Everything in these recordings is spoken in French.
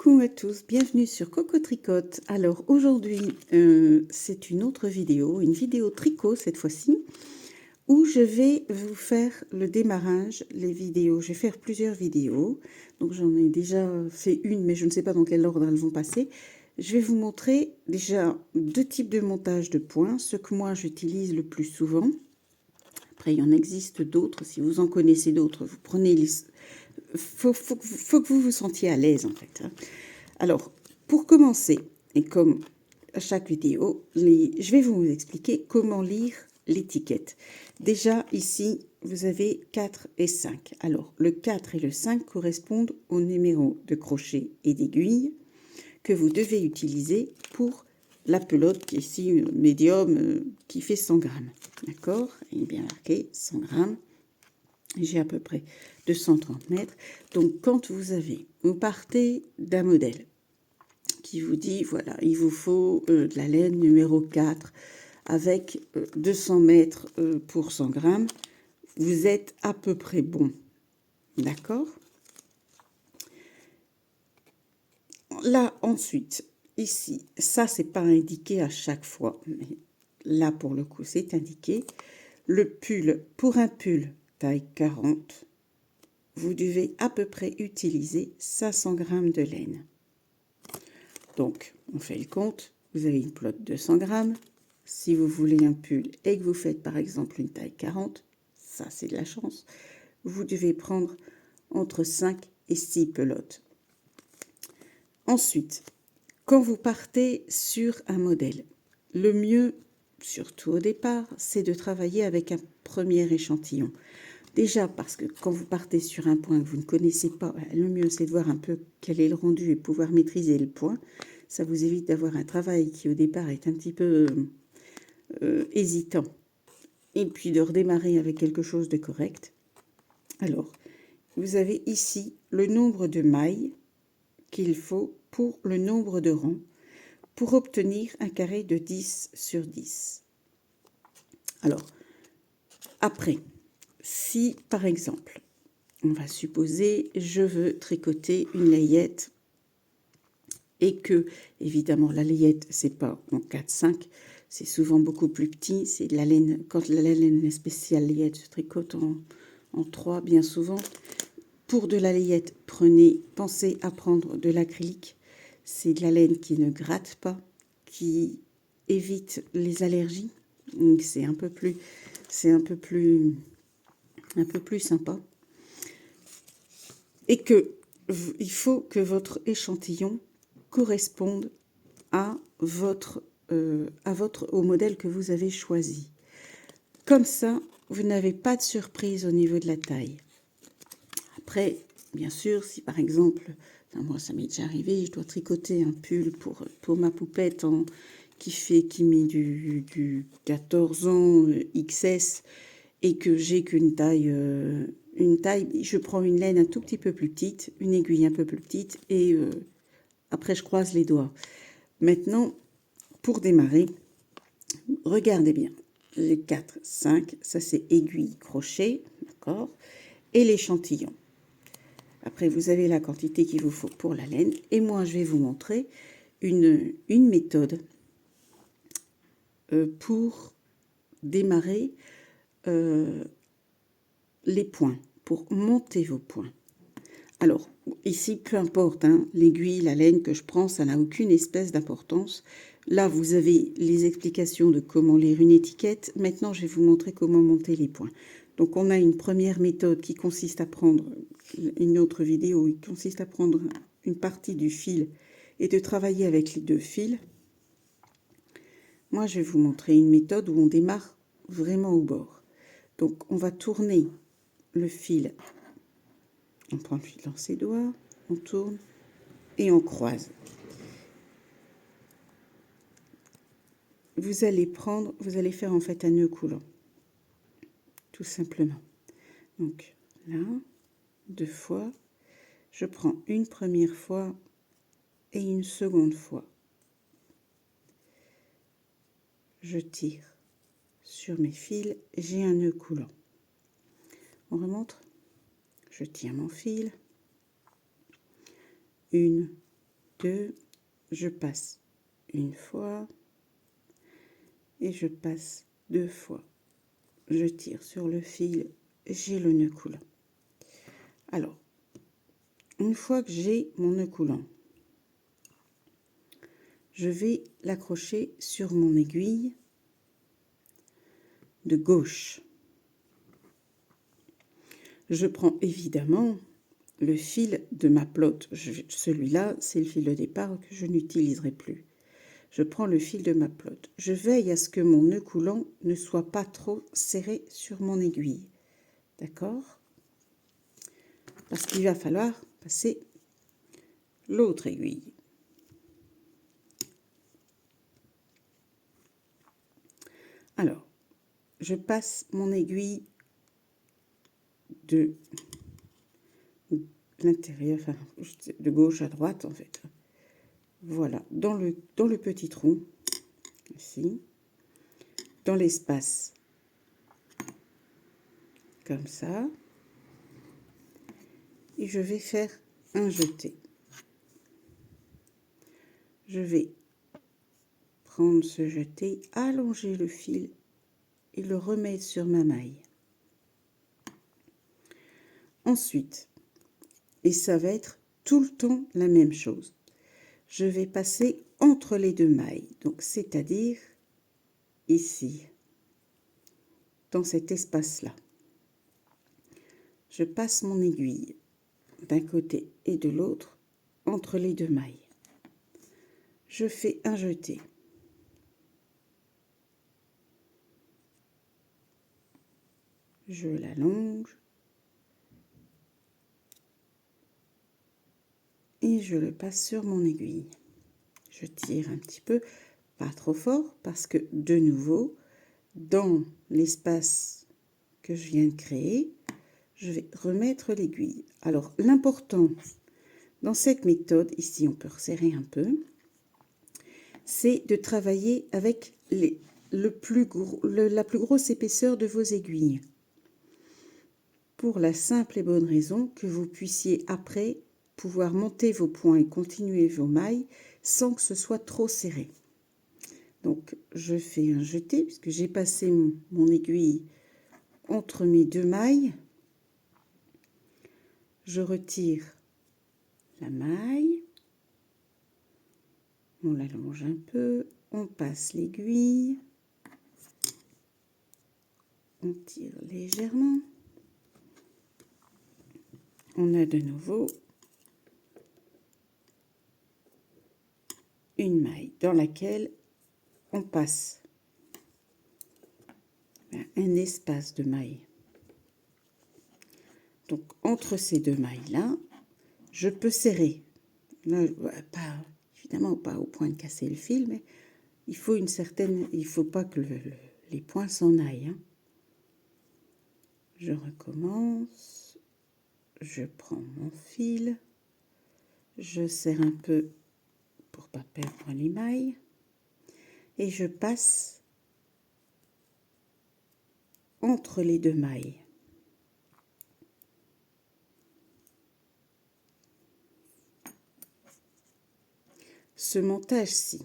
Coucou à tous, bienvenue sur Coco Tricote. Alors aujourd'hui, c'est une autre vidéo, une vidéo tricot cette fois-ci, où je vais vous faire le démarrage, les vidéos. Je vais faire plusieurs vidéos, donc j'en ai déjà fait une, mais je ne sais pas dans quel ordre elles vont passer. Je vais vous montrer déjà deux types de montage de points, ce que moi j'utilise le plus souvent. Après, il y en existe d'autres, si vous en connaissez d'autres, vous prenez les... Faut que vous vous sentiez à l'aise en fait. Alors, pour commencer, et comme à chaque vidéo, je vais vous expliquer comment lire l'étiquette. Déjà, ici, vous avez 4 et 5. Alors, le 4 et le 5 correspondent au numéro de crochet et d'aiguille que vous devez utiliser pour la pelote qui est ici médium qui fait 100 grammes. D'accord? Il est bien marqué 100 grammes. J'ai à peu près 230 mètres. Donc, quand vous partez d'un modèle qui vous dit, voilà, il vous faut de la laine numéro 4 avec 200 mètres pour 100 grammes, vous êtes à peu près bon. D'accord? Là, ensuite, ici, ça, c'est pas indiqué à chaque fois, mais là, pour le coup, c'est indiqué. Le pull, pour un pull taille 40, vous devez à peu près utiliser 500 grammes de laine. Donc, on fait le compte. Vous avez une pelote de 100 grammes. Si vous voulez un pull et que vous faites par exemple une taille 40, ça c'est de la chance, vous devez prendre entre 5 et 6 pelotes. Ensuite, quand vous partez sur un modèle, le mieux, surtout au départ, c'est de travailler avec un premier échantillon. Déjà parce que quand vous partez sur un point que vous ne connaissez pas, le mieux c'est de voir un peu quel est le rendu et pouvoir maîtriser le point. Ça vous évite d'avoir un travail qui au départ est un petit peu hésitant. Et puis de redémarrer avec quelque chose de correct. Alors, vous avez ici le nombre de mailles qu'il faut pour le nombre de rangs pour obtenir un carré de 10 sur 10. Alors, après, si par exemple, on va supposer, je veux tricoter une layette et que, évidemment, la layette, c'est pas en 4-5, c'est souvent beaucoup plus petit. C'est de la laine, quand la laine est spéciale layette, je tricote en 3 bien souvent. Pour de la layette, pensez à prendre de l'acrylique. C'est de la laine qui ne gratte pas, qui évite les allergies. Donc c'est un peu plus sympa. Et il faut que votre échantillon corresponde au modèle que vous avez choisi. Comme ça, vous n'avez pas de surprise au niveau de la taille. Après, bien sûr, si par exemple, moi ça m'est déjà arrivé, je dois tricoter un pull pour ma poupette qui met du 14 ans XS et que j'ai qu'une taille, je prends une laine un tout petit peu plus petite, une aiguille un peu plus petite et après je croise les doigts. Maintenant, pour démarrer, regardez bien. Les 4, 5, ça c'est aiguille, crochet, d'accord? Et l'échantillon. Après, vous avez la quantité qu'il vous faut pour la laine. Et moi, je vais vous montrer une méthode pour démarrer les points, pour monter vos points. Alors, ici, peu importe, hein, l'aiguille, la laine que je prends, ça n'a aucune espèce d'importance. Là, vous avez les explications de comment lire une étiquette. Maintenant, je vais vous montrer comment monter les points. Donc, on a une première méthode qui consiste à prendre, une autre vidéo, qui consiste à prendre une partie du fil et de travailler avec les deux fils. Moi, je vais vous montrer une méthode où on démarre vraiment au bord. Donc, on va tourner le fil. On prend le fil dans ses doigts, on tourne et on croise. Vous allez faire en fait un nœud coulant, tout simplement. Donc là, 2 fois, je prends une première fois et une seconde fois. Je tire sur mes fils, j'ai un nœud coulant. On remonte, je tiens mon fil, 1, 2, je passe une fois et je passe 2 fois. Je tire sur le fil, j'ai le nœud coulant. Alors, une fois que j'ai mon nœud coulant, je vais l'accrocher sur mon aiguille de gauche. Je prends évidemment le fil de ma pelote. Celui-là, c'est le fil de départ que je n'utiliserai plus. Je prends le fil de ma pelote. Je veille à ce que mon nœud coulant ne soit pas trop serré sur mon aiguille. D'accord? Parce qu'il va falloir passer l'autre aiguille. Alors, je passe mon aiguille de l'intérieur, enfin, de gauche à droite en fait. Voilà, dans le petit trou, ici, dans l'espace, comme ça. Et je vais faire un jeté. Je vais prendre ce jeté, allonger le fil et le remettre sur ma maille. Ensuite, et ça va être tout le temps la même chose, je vais passer entre les deux mailles, donc c'est-à-dire ici, dans cet espace-là. Je passe mon aiguille d'un côté et de l'autre entre les deux mailles. Je fais un jeté. Je l'allonge et je le passe sur mon aiguille. Je tire un petit peu, pas trop fort, parce que de nouveau, dans l'espace que je viens de créer, je vais remettre l'aiguille. Alors l'important dans cette méthode, ici on peut resserrer un peu, c'est de travailler avec la plus grosse épaisseur de vos aiguilles. Pour la simple et bonne raison que vous puissiez après pouvoir monter vos points et continuer vos mailles sans que ce soit trop serré. Donc je fais un jeté puisque j'ai passé mon aiguille entre mes deux mailles. Je retire la maille, on l'allonge un peu, on passe l'aiguille, on tire légèrement. On a de nouveau une maille dans laquelle on passe un espace de mailles. Donc entre ces deux mailles-là, je peux serrer. Là, pas, évidemment pas au point de casser le fil, mais il faut une certaine, il faut pas que les points s'en aillent. Hein. Je recommence. Je prends mon fil, je serre un peu pour pas perdre les mailles et je passe entre les deux mailles. Ce montage-ci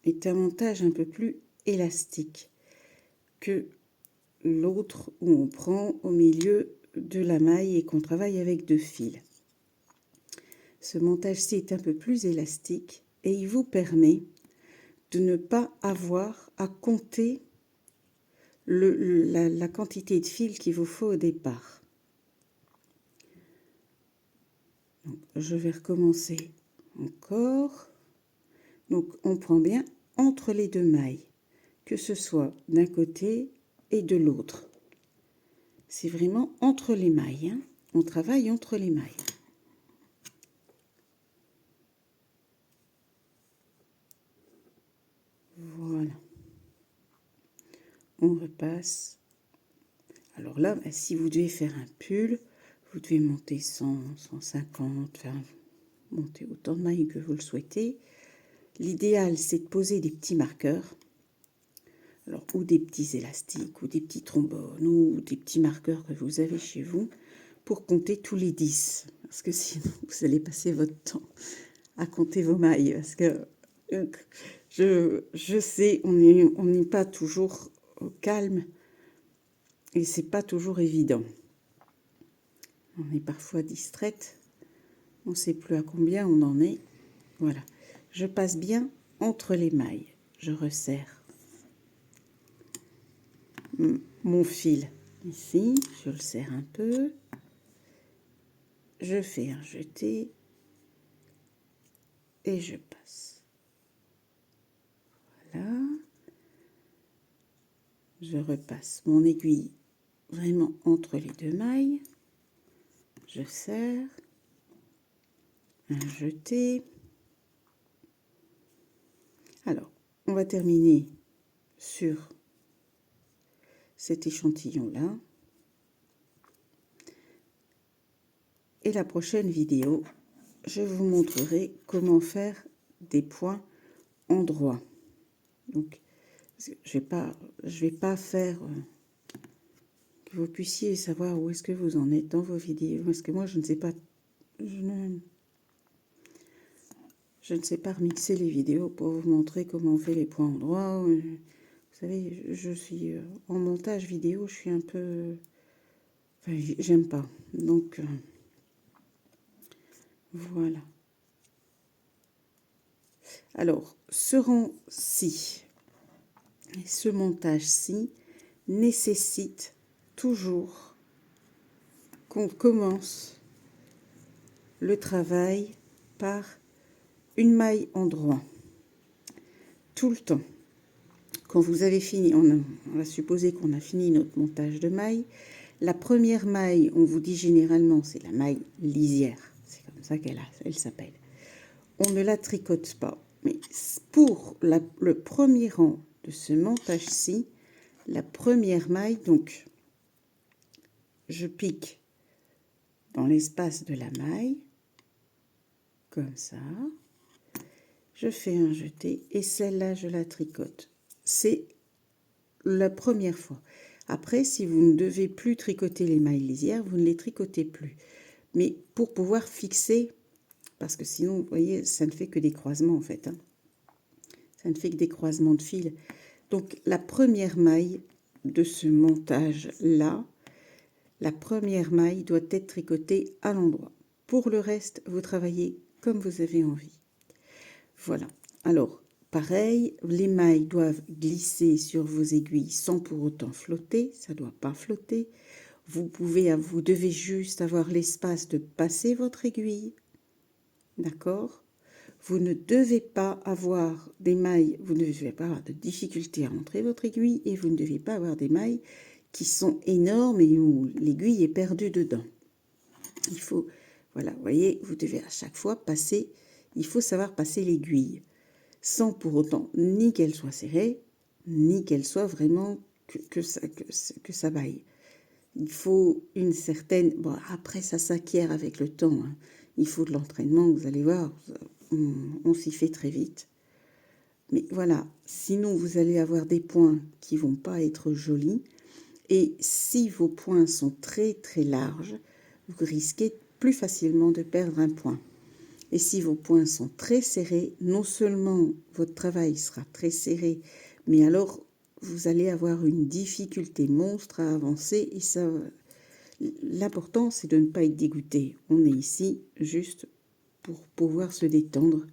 est un montage un peu plus élastique que l'autre où on prend au milieu de la maille et qu'on travaille avec deux fils. Ce montage-ci est un peu plus élastique et il vous permet de ne pas avoir à compter la quantité de fil qu'il vous faut au départ. Donc, je vais recommencer encore. Donc on prend bien entre les deux mailles, que ce soit d'un côté et de l'autre. C'est vraiment entre les mailles, hein. On travaille entre les mailles. Voilà. On repasse. Alors là, si vous devez faire un pull, vous devez monter 100, 150, enfin, monter autant de mailles que vous le souhaitez. L'idéal, c'est de poser des petits marqueurs. Alors, ou des petits élastiques, ou des petits trombones, ou des petits marqueurs que vous avez chez vous, pour compter tous les 10. Parce que sinon, vous allez passer votre temps à compter vos mailles, parce que je sais, on n'est pas toujours au calme, et c'est pas toujours évident. On est parfois distraite, on ne sait plus à combien on en est. Voilà, je passe bien entre les mailles, je resserre mon fil ici, je le serre un peu, je fais un jeté et je passe. Voilà, je repasse mon aiguille vraiment entre les deux mailles, je serre, un jeté. Alors, on va terminer sur cet échantillon-là. Et la prochaine vidéo, je vous montrerai comment faire des points endroits. Donc, je vais pas faire que vous puissiez savoir où est-ce que vous en êtes dans vos vidéos. Parce que moi, je ne sais pas, je ne sais pas remixer les vidéos pour vous montrer comment on fait les points endroits. Vous savez, je suis en montage vidéo, je suis un peu... Enfin, j'aime pas. Donc, voilà. Alors, ce rang-ci, ce montage-ci, nécessite toujours qu'on commence le travail par une maille endroit. Tout le temps. Quand vous avez fini, on va supposer qu'on a fini notre montage de mailles. La première maille, on vous dit généralement, c'est la maille lisière. C'est comme ça elle s'appelle. On ne la tricote pas. Mais pour le premier rang de ce montage-ci, la première maille, donc, je pique dans l'espace de la maille, comme ça. Je fais un jeté et celle-là, je la tricote. C'est la première fois. Après, si vous ne devez plus tricoter les mailles lisières, vous ne les tricotez plus. Mais pour pouvoir fixer, parce que sinon, vous voyez, ça ne fait que des croisements en fait. Hein. Ça ne fait que des croisements de fils. Donc, la première maille de ce montage-là, la première maille doit être tricotée à l'endroit. Pour le reste, vous travaillez comme vous avez envie. Voilà. Alors, pareil, les mailles doivent glisser sur vos aiguilles sans pour autant flotter. Ça ne doit pas flotter. Vous devez juste avoir l'espace de passer votre aiguille. D'accord ? Vous ne devez pas avoir des mailles, vous ne devez pas avoir de difficulté à rentrer votre aiguille et vous ne devez pas avoir des mailles qui sont énormes et où l'aiguille est perdue dedans. Il faut, voilà, vous voyez, vous devez à chaque fois passer, il faut savoir passer l'aiguille sans pour autant ni qu'elle soit serrée, ni qu'elle soit vraiment que ça vaille. Il faut une certaine... Bon, après, ça s'acquiert avec le temps. Hein. Il faut de l'entraînement, vous allez voir. On s'y fait très vite. Mais voilà, sinon, vous allez avoir des points qui vont pas être jolis. Et si vos points sont très, très larges, vous risquez plus facilement de perdre un point. Et si vos points sont très serrés, non seulement votre travail sera très serré, mais alors vous allez avoir une difficulté monstre à avancer et ça... L'important, c'est de ne pas être dégoûté. On est ici juste pour pouvoir se détendre.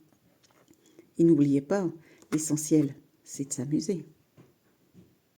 Et n'oubliez pas, l'essentiel, c'est de s'amuser.